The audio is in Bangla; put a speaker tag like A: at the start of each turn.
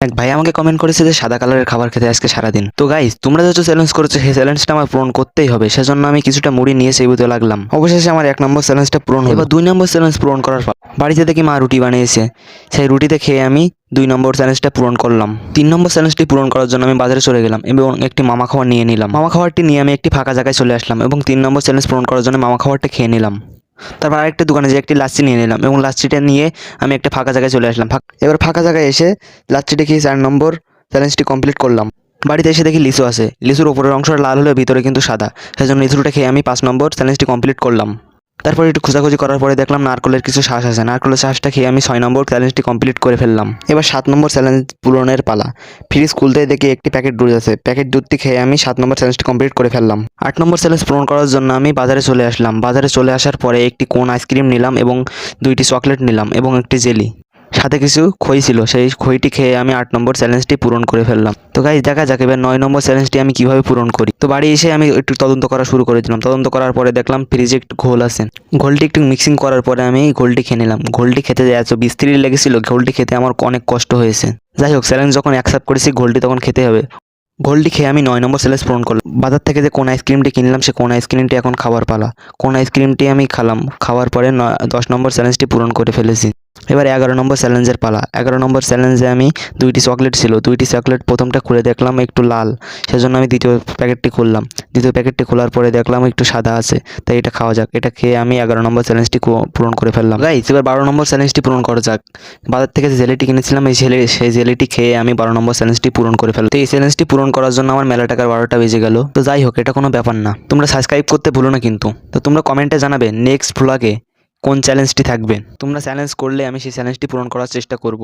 A: এক ভাই আমাকে কমেন্ট করেছে যে সাদা কালারের খাবার খেতে আজকে সারাদিন। তো গাইস, তোমরা যে চ্যালেঞ্জ করেছো সেই চ্যালেঞ্জটা আমার পূরণ করতেই হবে। সেজন্য আমি কিছুটা মুড়ি নিয়ে সেই বুঝতে লাগলাম। অবশেষে আমার 1 নম্বর চ্যালেঞ্জটা পূরণ হলো। এবার 2 নম্বর চ্যালেঞ্জ পূরণ করার পর বাড়িতে দেখি মা রুটি বানিয়েছে। সেই রুটিতে খেয়ে আমি 2 নম্বর চ্যালেঞ্জটা পূরণ করলাম। 3 নম্বর চ্যালেঞ্জটি পূরণ করার জন্য আমি বাজারে চলে গেলাম এবং একটি মামা খাবার নিয়ে নিলাম। মামা খাবারটি নিয়ে আমি একটি ফাঁকা জায়গায় চলে আসলাম এবং 3 নম্বর চ্যালেঞ্জ পূরণ করার জন্য মামা খাবারটা খেয়ে নিলাম। তারপর আরেকটা দোকানে যেয়ে একটি লাচ্ছি নিয়ে নিলাম এবং লাচ্ছিটা নিয়ে আমি একটা ফাঁকা জায়গায় চলে আসলাম। এবার ফাঁকা জায়গায় এসে লাচ্ছিটা খেয়ে 4 নম্বর চ্যালেঞ্জটি কমপ্লিট করলাম। বাড়িতে এসে দেখি লিচু আছে। লিচুর ওপরের অংশটা লাল হলে ভিতরে কিন্তু সাদা। সেজন্য লিচুটা খেয়ে আমি 5 নম্বর চ্যালেঞ্জটি কমপ্লিট করলাম। তারপর একটু খোঁজাখুঁজি করার পরে দেখলাম নারকেলের কিছু শ্বাস আছে। নারকেলের শ্বাসটা খেয়ে আমি 6 নম্বর চ্যালেঞ্জটি কমপ্লিট করে ফেললাম। এবার 7 নম্বর চ্যালেঞ্জ পূরণের পালা। ফ্রিজ খুলতে দেখি একটি প্যাকেট দুধ আছে। প্যাকেট দুধটি খেয়ে আমি 7 নম্বর চ্যালেঞ্জটি কমপ্লিট করে ফেললাম। 8 নম্বর চ্যালেঞ্জ পূরণ করার জন্য আমি বাজারে চলে আসলাম। বাজারে চলে আসার পরে একটি কোন আইসক্রিম নিলাম এবং 2টি চকলেট নিলাম এবং একটি জেলি, সাথে কিছু খই ছিল। সেই খইটি খেয়ে আমি 8 নম্বর চ্যালেঞ্জটি পূরণ করে ফেললাম। তো গাইস, দেখা যাক এবার 9 নম্বর চ্যালেঞ্জটি আমি কিভাবে পূরণ করি। তো বাড়ি এসে আমি একটু তদন্ত করা শুরু করে দিলাম। তদন্ত করার পরে দেখলাম ফ্রিজে একটু ঘোল আছে। ঘোলটি একটু মিক্সিং করার পরে আমি ঘোলটি খেয়ে নিলাম। ঘোলটি খেতে এত বিস্তিরি লেগেছিল, ঘোলটি খেতে আমার অনেক কষ্ট হয়েছে। যাই হোক, চ্যালেঞ্জ যখন অ্যাকসেপ্ট করেছি ঘোলটি তখন খেতে হবে। ঘোলটি খেয়ে আমি 9 নম্বর চ্যালেঞ্জ পূরণ করলাম। বাজার থেকে যে কোন আইসক্রিমটি কিনলাম সে কোন আইসক্রিমটি এখন খাওয়ার পালা। কোন আইসক্রিমটি আমি খেলাম, খাওয়ার পরে 10 নম্বর চ্যালেঞ্জটি পূরণ করে ফেলেছি। এবার 11 নম্বর চ্যালেঞ্জের পালা। 11 নম্বর চ্যালেঞ্জে আমি 2টি চকলেট ছিল। 2টি চকলেট প্রথমটা খুলে দেখলাম একটু লাল, সেজন্য আমি দ্বিতীয় প্যাকেটটি খুললাম। দ্বিতীয় প্যাকেটটি খোলার পরে দেখলাম একটু সাদা আছে, তাই এটা খাওয়া যাক। এটা খেয়ে আমি 11 নম্বর চ্যালেঞ্জটি পূরণ করে ফেললাম। গাইস, এবার 12 নম্বর চ্যালেঞ্জটি পূরণ করা যাক। বাজার থেকে যে জেলিটি কিনেছিলাম সেই জেলিটি খেয়ে আমি 12 নম্বর চ্যালেঞ্জটি পূরণ করে ফেললাম। তো এই চ্যালেঞ্জটি পূরণ করার জন্য আমার মেলা টাকার 12টা বেজে গেল। তো যাই হোক, এটা কোনো ব্যাপার না। তোমরা সাবস্ক্রাইব করতে ভুলো না কিন্তু। তো তোমরা কমেন্টে জানাবে নেক্সট ভ্লগে কোন চ্যালেঞ্জটি থাকবে। তোমরা চ্যালেঞ্জ করলে আমি সেই চ্যালেঞ্জটি পূরণ করার চেষ্টা করব।